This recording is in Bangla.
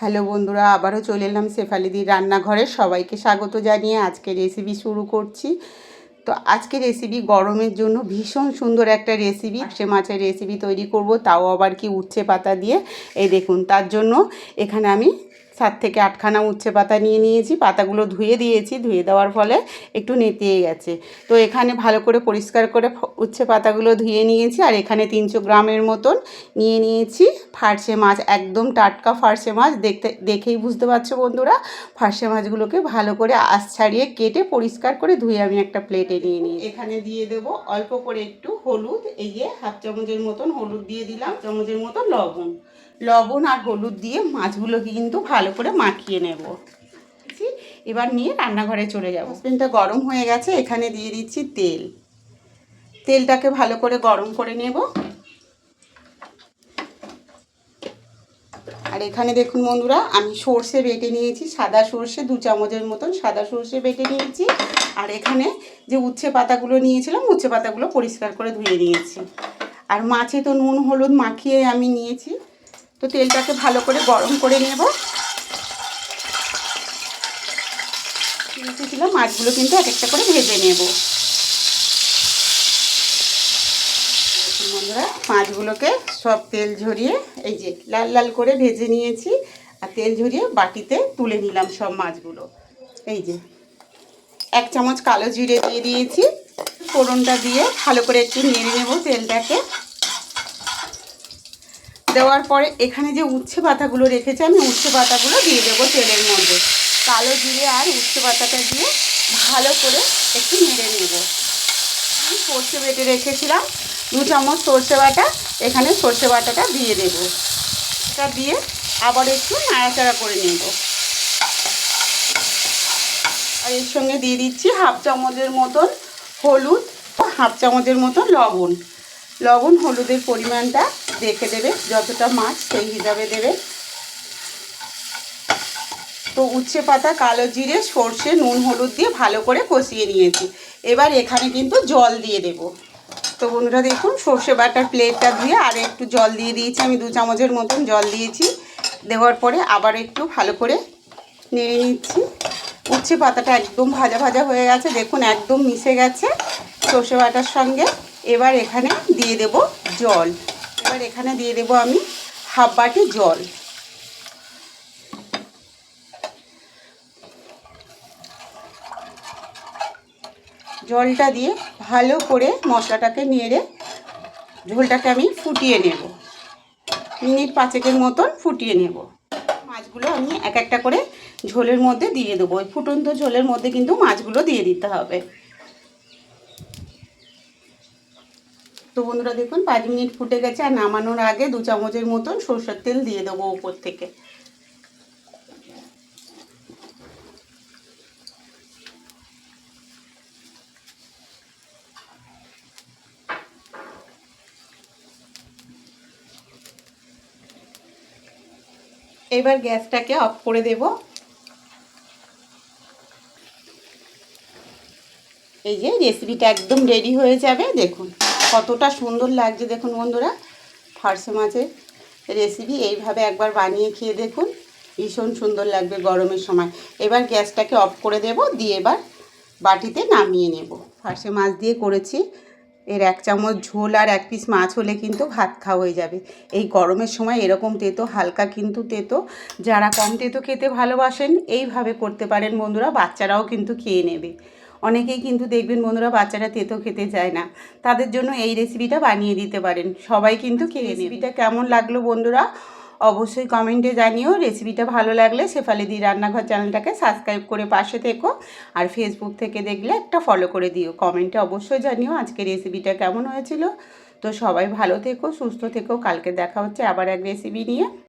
হ্যালো বন্ধুরা, আবারও চলে এলাম শেফালিদির রান্নাঘরে। সবাইকে স্বাগত জানিয়ে আজকে রেসিপি শুরু করছি। তো আজকে রেসিপি গরমের জন্য ভীষণ সুন্দর একটা রেসিপি, পার্শে মাছের রেসিপি তৈরি করব, তাও আবার কি উচ্ছে পাতা দিয়ে। এই দেখুন, তার জন্য এখানে আমি 7 থেকে 8খানা উচ্ছে পাতা নিয়ে নিয়েছি। পাতাগুলো ধুয়ে দিয়েছি, ধুয়ে দেওয়ার ফলে একটু নেতিয়ে গেছে। তো এখানে ভালো করে পরিষ্কার করে উচ্ছে পাতাগুলো ধুয়ে নিয়েছি। আর এখানে 300 গ্রামের মতন নিয়ে নিয়েছি পার্শে মাছ, একদম টাটকা পার্শে মাছ। দেখেই বুঝতে পারছো বন্ধুরা, পার্শে মাছগুলোকে ভালো করে আঁশ ছাড়িয়ে কেটে পরিষ্কার করে ধুয়ে আমি একটা প্লেটে নিয়ে নিই। এখানে দিয়ে দেব অল্প করে একটু হলুদ, এই যে হাফ চামচের মতন হলুদ দিয়ে দিলাম, চামচের মতন লবণ আর হলুদ দিয়ে মাছগুলোকে কিন্তু ভালো করে মাখিয়ে নেব। এবার নিয়ে রান্নাঘরে চলে যাব। সসপ্যানটা গরম হয়ে গেছে, এখানে দিয়ে দিচ্ছি তেলটাকে ভালো করে গরম করে নেব। আর এখানে দেখুন বন্ধুরা, আমি সর্ষে বেটে নিয়েছি, সাদা সর্ষে 2 চামচের মতন সাদা সর্ষে বেটে নিয়েছি। আর এখানে যে উচ্ছে পাতাগুলো নিয়েছিলাম, উচ্ছে পাতাগুলো পরিষ্কার করে ধুয়ে নিয়েছি। আর মাছে তো নুন হলুদ মাখিয়ে আমি নিয়েছি। তো তেলটাকে ভালো করে গরম করে নেব। নিয়েছিলাম মাছগুলো কিন্তু এক একটা করে ভেজে নেব। বন্ধুরা, মাছগুলোকে সব তেল ঝরিয়ে এই যে লাল লাল করে ভেজে নিয়েছি। আর তেল ঝরিয়ে বাটিতে তুলে নিলাম সব মাছগুলো। এই যে 1 চামচ কালো জিরে দিয়ে দিয়েছি। ফোড়নটা দিয়ে ভালো করে একটু নেড়ে নেব তেলটাকে। দেওয়ার পরে এখানে যে উচ্ছে পাতাগুলো রেখেছি, আমি উচ্ছে পাতাগুলো দিয়ে দেবো তেলের মধ্যে। কালো জিরে আর উচ্ছে পাতাটা দিয়ে ভালো করে একটু নেড়ে নেব। আমি সর্ষে বেটে রেখেছিলাম 2 চামচ সর্ষে বাটা, এখানে সর্ষে বাটাটা দিয়ে দেব। এটা দিয়ে আবার একটু নাড়াচাড়া করে নেব। আর এর সঙ্গে দিয়ে দিচ্ছি হাফ চামচের মতন হলুদ, হাফ চামচের মতন লবণ হলুদের পরিমাণটা দেখে দেবে, যতটা মাছ সেই হিসাবে দেবে। তো উচ্ছে পাতা, কালো জিরে, সর্ষে, নুন হলুদ দিয়ে ভালো করে কষিয়ে নিয়েছি। এবার এখানে কিন্তু জল দিয়ে দেব। তো বন্ধুরা দেখুন, সর্ষে বাটার প্লেটটা ধুয়ে আর একটু জল দিয়ে দিয়েছি, আমি 2 চামচের মতন জল দিয়েছি। দেওয়ার পরে আবার একটু ভালো করে নেড়ে নিচ্ছি। উচ্ছে পাতাটা একদম ভাজা ভাজা হয়ে গেছে, দেখুন একদম মিশে গেছে সর্ষে বাটার সঙ্গে। এবার এখানে দিয়ে দেব জল। এবার এখানে দিয়ে দেব আমি হাফ বাটি জল। জলটা দিয়ে ভালো করে মশলাটাকে নেড়ে ঝোলটাকে আমি ফুটিয়ে নেব, মিনিট 5 মতন ফুটিয়ে নেব। মাছগুলো আমি এক একটা করে ঝোলের মধ্যে দিয়ে দেবো। ওই ফুটন্ত ঝোলের মধ্যে কিন্তু মাছগুলো দিয়ে দিতে হবে। তো বন্ধুরা দেখুন 5 মিনিট ফুটে গেছে। আর নামানোর আগে 2 চামচের মতন সরষের তেল দিয়ে দেবো উপর থেকে। এবার গ্যাসটাকে অফ করে দেব। এই যে রেসিপিটা একদম রেডি হয়ে যাবে। দেখুন কতটা সুন্দর লাগছে। দেখুন বন্ধুরা, পার্শে মাছের রেসিপি এইভাবে একবার বানিয়ে খেয়ে দেখুন, ভীষণ সুন্দর লাগবে গরমের সময়। এবার গ্যাসটাকে অফ করে দেব, দিয়ে এবার বাটিতে নামিয়ে নেব। পার্শে মাছ দিয়ে করেছি, এর 1 চামচ ঝোল আর 1 পিস মাছ হলে কিন্তু ভাত খাওয়া হয়ে যাবে। এই গরমের সময় এরকম তেতো, হালকা কিন্তু তেতো, যারা কম তেতো খেতে ভালোবাসেন এইভাবে করতে পারেন বন্ধুরা। বাচ্চারাও কিন্তু খেয়ে নেবে। অনেকেই কিন্তু দেখবেন বন্ধুরা, বাচ্চারা তেতো খেতে চায় না, তাদের জন্য এই রেসিপিটা বানিয়ে দিতে পারেন, সবাই কিন্তু খেয়ে নেবে। রেসিপিটা কেমন লাগলো বন্ধুরা অবশ্যই কমেন্টে জানিও। রেসিপিটা ভালো লাগলে শেফালিদি রান্নাঘর চ্যানেলটাকে সাবস্ক্রাইব করে পাশে থেকো। আর ফেসবুক থেকে দেখলে একটা ফলো করে দিও। কমেন্টে অবশ্যই জানিও আজকে রেসিপিটা কেমন হয়েছিল। তো সবাই ভালো থেকো, সুস্থ থেকো। কালকে দেখা হচ্ছে আবার এক রেসিপি নিয়ে।